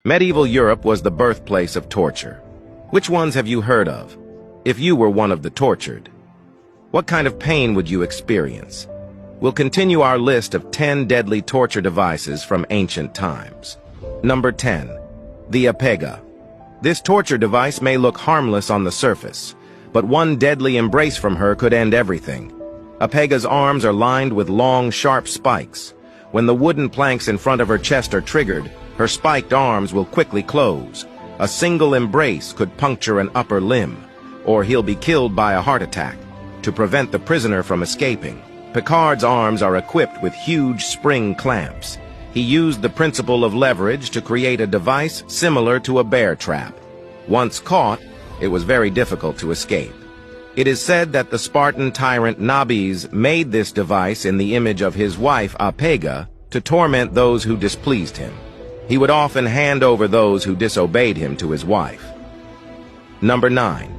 Medieval Europe was the birthplace of torture. Which ones have you heard of? If you were one of the tortured, what kind of pain would you experience? We'll continue our list of 10 deadly torture devices from ancient times. Number 10. The apega. This torture device may look harmless on the surface, but one deadly embrace from her could end everything. Apega's arms are lined with long, sharp spikes. When the wooden planks in front of her chest are triggered, her spiked arms will quickly close. A single embrace could puncture an upper limb, or he'll be killed by a heart attack. To prevent the prisoner from escaping, Picard's arms are equipped with huge spring clamps. He used the principle of leverage to create a device similar to a bear trap. Once caught, it was very difficult to escape. It is said that the Spartan tyrant Nabis made this device in the image of his wife Apega to torment those who displeased him. He would often hand over those who disobeyed him to his wife. Number 9.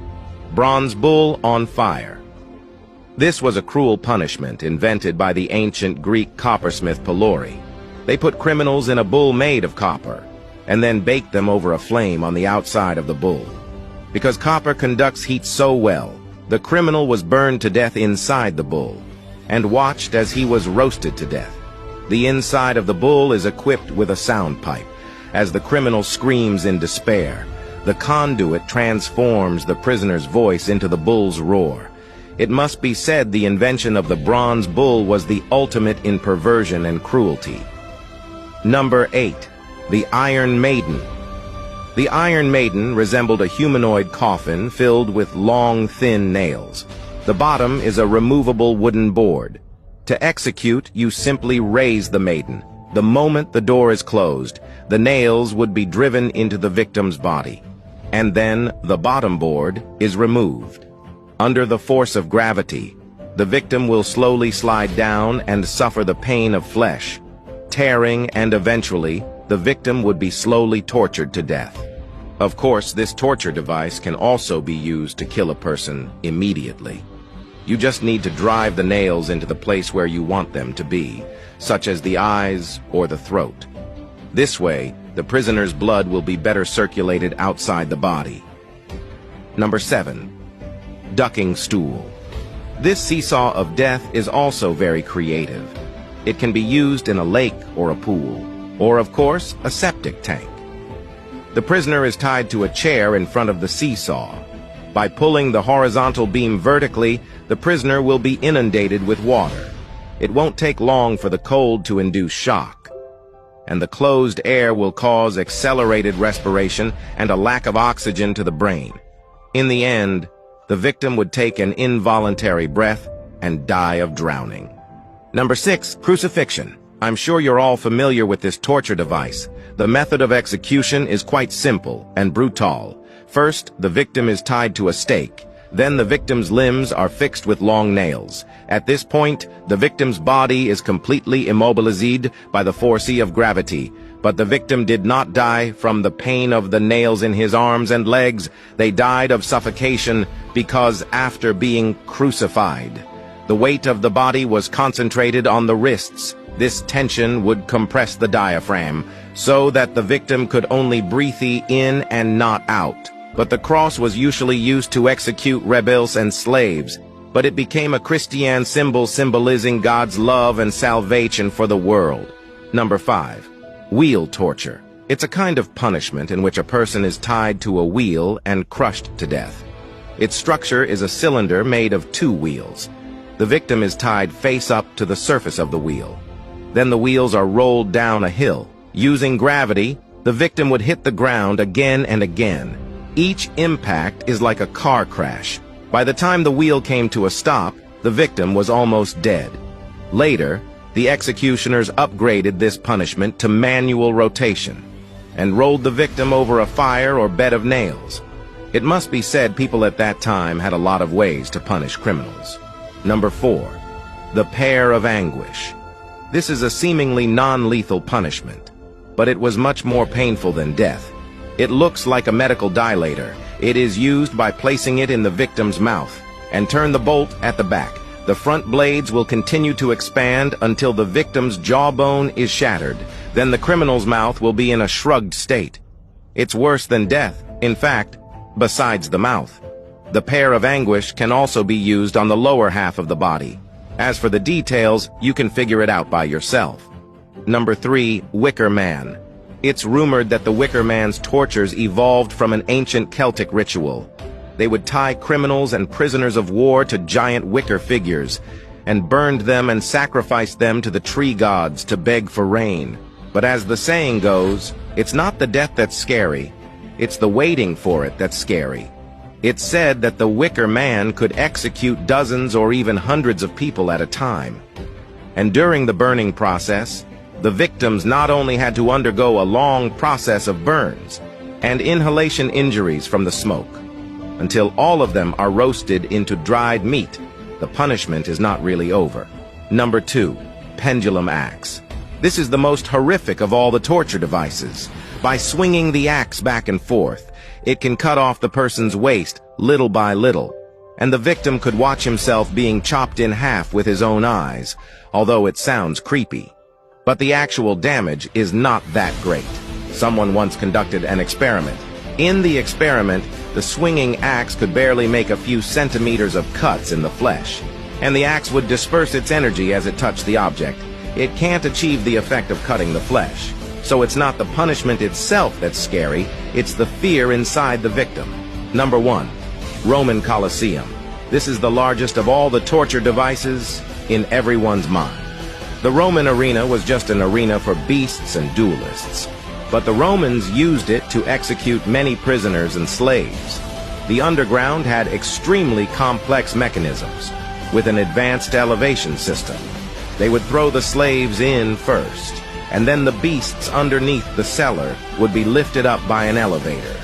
Bronze bull on fire. This was a cruel punishment invented by the ancient Greek coppersmith Pylori. They put criminals in a bull made of copper, and then baked them over a flame on the outside of the bull. Because copper conducts heat so well, the criminal was burned to death inside the bull, and watched as he was roasted to death. The inside of the bull is equipped with a sound pipe. As the criminal screams in despair, the conduit transforms the prisoner's voice into the bull's roar. It must be said the invention of the bronze bull was the ultimate in perversion and cruelty. Number 8. The Iron Maiden. The Iron Maiden resembled a humanoid coffin filled with long, thin nails. The bottom is a removable wooden board. To execute, you simply raise the maiden. The moment the door is closed, the nails would be driven into the victim's body. And then the bottom board is removed. Under the force of gravity, the victim will slowly slide down and suffer the pain of flesh, tearing, and eventually, the victim would be slowly tortured to death. Of course, this torture device can also be used to kill a person immediately. You just need to drive the nails into the place where you want them to be, such as the eyes or the throat. This way, the prisoner's blood will be better circulated outside the body. Number 7. Ducking stool. This seesaw of death is also very creative. It can be used in a lake or a pool, or of course, a septic tank. The prisoner is tied to a chair in front of the seesaw. By pulling the horizontal beam vertically, the prisoner will be inundated with water. It won't take long for the cold to induce shock, and the closed air will cause accelerated respiration and a lack of oxygen to the brain. In the end, the victim would take an involuntary breath and die of drowning. Number 6. Crucifixion. I'm sure you're all familiar with this torture device. The method of execution is quite simple and brutal. First, the victim is tied to a stake. Then the victim's limbs are fixed with long nails. At this point, the victim's body is completely immobilized by the force of gravity. But the victim did not die from the pain of the nails in his arms and legs. They died of suffocation because after being crucified, the weight of the body was concentrated on the wrists. This tension would compress the diaphragm, so that the victim could only breathe in and not out. But the cross was usually used to execute rebels and slaves, but it became a Christian symbol symbolizing God's love and salvation for the world. Number 5. Wheel torture. It's a kind of punishment in which a person is tied to a wheel and crushed to death. Its structure is a cylinder made of 2 wheels. The victim is tied face up to the surface of the wheel. Then the wheels are rolled down a hill. Using gravity, the victim would hit the ground again and again. Each impact is like a car crash. By the time the wheel came to a stop, the victim was almost dead. Later, the executioners upgraded this punishment to manual rotation and rolled the victim over a fire or bed of nails. It must be said people at that time had a lot of ways to punish criminals. Number 4. The Pear of Anguish. This is a seemingly non-lethal punishment, but it was much more painful than death. It looks like a medical dilator. It is used by placing it in the victim's mouth and turn the bolt at the back. The front blades will continue to expand until the victim's jawbone is shattered. Then the criminal's mouth will be in a shrugged state. It's worse than death, in fact, besides the mouth. The pear of anguish can also be used on the lower half of the body. As for the details, you can figure it out by yourself. Number 3, Wicker Man. It's rumored that the Wicker Man's tortures evolved from an ancient Celtic ritual. They would tie criminals and prisoners of war to giant wicker figures, and burned them and sacrificed them to the tree gods to beg for rain. But as the saying goes, it's not the death that's scary, it's the waiting for it that's scary. It's said that the Wicker Man could execute dozens or even hundreds of people at a time. And during the burning process, the victims not only had to undergo a long process of burns and inhalation injuries from the smoke. Until all of them are roasted into dried meat, the punishment is not really over. Number 2, Pendulum Axe. This is the most horrific of all the torture devices. By swinging the axe back and forth, it can cut off the person's waist little by little, and the victim could watch himself being chopped in half with his own eyes, although it sounds creepy. But the actual damage is not that great. Someone once conducted an experiment. In the experiment, the swinging axe could barely make a few centimeters of cuts in the flesh, and the axe would disperse its energy as it touched the object. It can't achieve the effect of cutting the flesh. So it's not the punishment itself that's scary, it's the fear inside the victim. Number 1, Roman Colosseum. This is the largest of all the torture devices in everyone's mind. The Roman arena was just an arena for beasts and duelists, but the Romans used it to execute many prisoners and slaves. The underground had extremely complex mechanisms, with an advanced elevation system. They would throw the slaves in first, and then the beasts underneath the cellar would be lifted up by an elevator.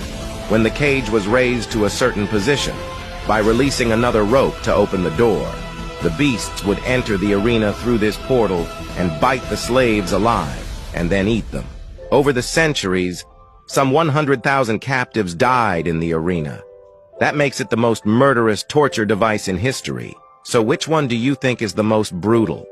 When the cage was raised to a certain position, by releasing another rope to open the door, the beasts would enter the arena through this portal and bite the slaves alive, and then eat them. Over the centuries, some 100,000 captives died in the arena. That makes it the most murderous torture device in history. So which one do you think is the most brutal?